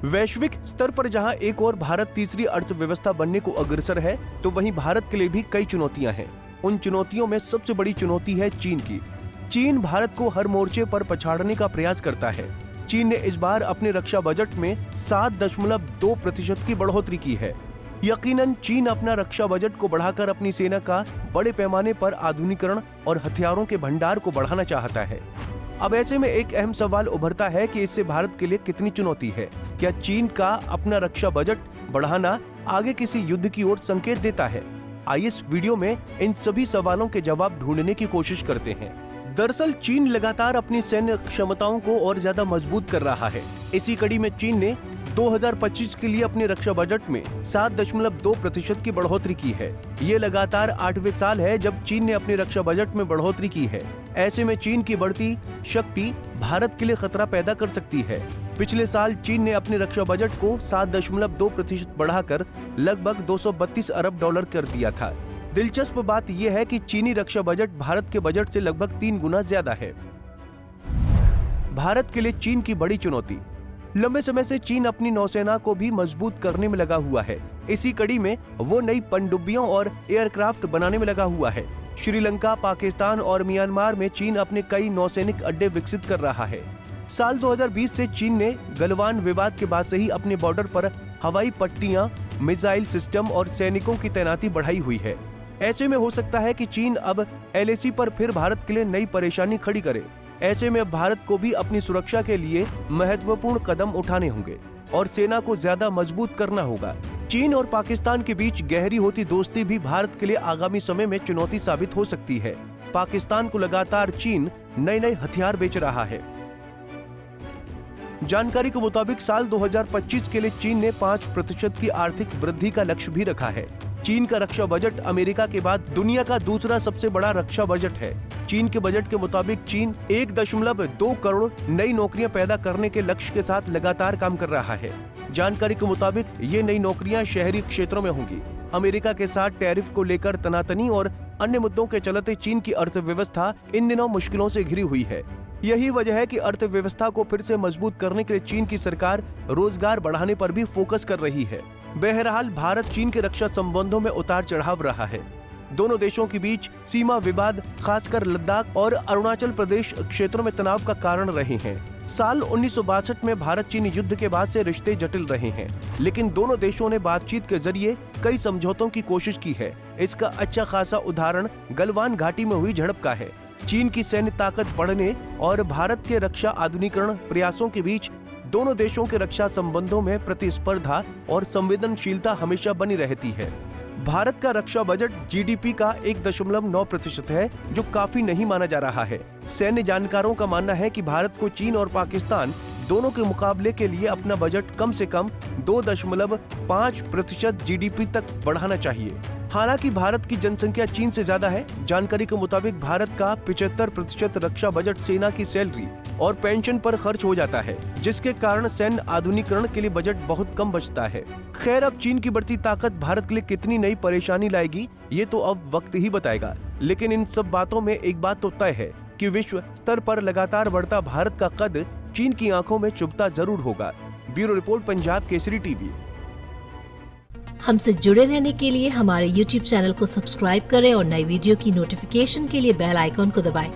वैश्विक स्तर पर जहां एक और भारत तीसरी अर्थव्यवस्था बनने को अग्रसर है, तो वहीं भारत के लिए भी कई चुनौतियां हैं। उन चुनौतियों में सबसे बड़ी चुनौती है चीन की। चीन भारत को हर मोर्चे पर पछाड़ने का प्रयास करता है। चीन ने इस बार अपने रक्षा बजट में 7.2% की बढ़ोतरी की है। यकीनन चीन अपना रक्षा बजट को बढ़ाकर अपनी सेना का बड़े पैमाने पर आधुनिकीकरण और हथियारों के भंडार को बढ़ाना चाहता है। अब ऐसे में एक अहम सवाल उभरता है कि इससे भारत के लिए कितनी चुनौती है। क्या चीन का अपना रक्षा बजट बढ़ाना आगे किसी युद्ध की ओर संकेत देता है? आइए इस वीडियो में इन सभी सवालों के जवाब ढूंढने की कोशिश करते हैं। दरअसल चीन लगातार अपनी सैन्य क्षमताओं को और ज्यादा मजबूत कर रहा है। इसी कड़ी में चीन ने 2025 के लिए अपने रक्षा बजट में 7.2% की बढ़ोतरी की है। ये लगातार 8वें साल है जब चीन ने अपने रक्षा बजट में बढ़ोतरी की है। ऐसे में चीन की बढ़ती शक्ति भारत के लिए खतरा पैदा कर सकती है। पिछले साल चीन ने अपने रक्षा बजट को 7.2% बढ़ाकर लगभग $232 अरब कर दिया था। दिलचस्प बात यह है कि चीनी रक्षा बजट भारत के बजट से लगभग 3 गुना ज्यादा है। भारत के लिए चीन की बड़ी चुनौती। लंबे समय से चीन अपनी नौसेना को भी मजबूत करने में लगा हुआ है। इसी कड़ी में वो नई पनडुब्बियों और एयरक्राफ्ट बनाने में लगा हुआ है। श्रीलंका, पाकिस्तान और म्यांमार में चीन अपने कई नौसैनिक अड्डे विकसित कर रहा है। साल 2020 से चीन ने गलवान विवाद के बाद से ही अपने बॉर्डर पर हवाई पट्टियां, मिसाइल सिस्टम और सैनिकों की तैनाती बढ़ाई हुई है। ऐसे में हो सकता है कि चीन अब LAC पर फिर भारत के लिए नई परेशानी खड़ी करे। ऐसे में भारत को भी अपनी सुरक्षा के लिए महत्वपूर्ण कदम उठाने होंगे और सेना को ज्यादा मजबूत करना होगा। चीन और पाकिस्तान के बीच गहरी होती दोस्ती भी भारत के लिए आगामी समय में चुनौती साबित हो सकती है। पाकिस्तान को लगातार चीन नए हथियार बेच रहा है। जानकारी के मुताबिक साल 2025 के लिए चीन ने 5% की आर्थिक वृद्धि का लक्ष्य भी रखा है। चीन का रक्षा बजट अमेरिका के बाद दुनिया का दूसरा सबसे बड़ा रक्षा बजट है। चीन के बजट के मुताबिक चीन 1.2 करोड़ नई नौकरियां पैदा करने के लक्ष्य के साथ लगातार काम कर रहा है। जानकारी के मुताबिक ये नई नौकरियां शहरी क्षेत्रों में होंगी। अमेरिका के साथ टैरिफ को लेकर तनातनी और अन्य मुद्दों के चलते चीन की अर्थव्यवस्था इन दिनों मुश्किलों से घिरी हुई है। यही वजह है कि अर्थव्यवस्था को फिर से मजबूत करने के लिए चीन की सरकार रोजगार बढ़ाने पर भी फोकस कर रही है। बहरहाल भारत चीन के रक्षा संबंधों में उतार चढ़ाव रहा है। दोनों देशों के बीच सीमा विवाद खासकर लद्दाख और अरुणाचल प्रदेश क्षेत्रों में तनाव का कारण रहे हैं। साल 1962 में भारत चीन युद्ध के बाद से रिश्ते जटिल रहे हैं, लेकिन दोनों देशों ने बातचीत के जरिए कई समझौतों की कोशिश की है। इसका अच्छा खासा उदाहरण गलवान घाटी में हुई झड़प का है। चीन की सैन्य ताकत बढ़ने और भारत के रक्षा आधुनिकीकरण प्रयासों के बीच दोनों देशों के रक्षा संबंधों में प्रतिस्पर्धा और संवेदनशीलता हमेशा बनी रहती है। भारत का रक्षा बजट GDP का 1.9% है, जो काफी नहीं माना जा रहा है। सैन्य जानकारों का मानना है कि भारत को चीन और पाकिस्तान दोनों के मुकाबले के लिए अपना बजट कम से कम 2.5% GDP तक बढ़ाना चाहिए। हालांकि भारत की जनसंख्या चीन से ज्यादा है। जानकारी के मुताबिक भारत का 75% रक्षा बजट सेना की सैलरी और पेंशन पर खर्च हो जाता है, जिसके कारण सैन्य आधुनिकीकरण के लिए बजट बहुत कम बचता है। खैर, अब चीन की बढ़ती ताकत भारत के लिए कितनी नई परेशानी लाएगी, ये तो अब वक्त ही बताएगा। लेकिन इन सब बातों में एक बात तो तय है कि विश्व स्तर पर लगातार बढ़ता भारत का कद चीन की आंखों में चुभता जरूर होगा। Bureau report, Punjab Kesari TV. हमसे जुड़े रहने के लिए हमारे YouTube चैनल को सब्सक्राइब करें और नई वीडियो की नोटिफिकेशन के लिए बेल आइकॉन को दबाएं।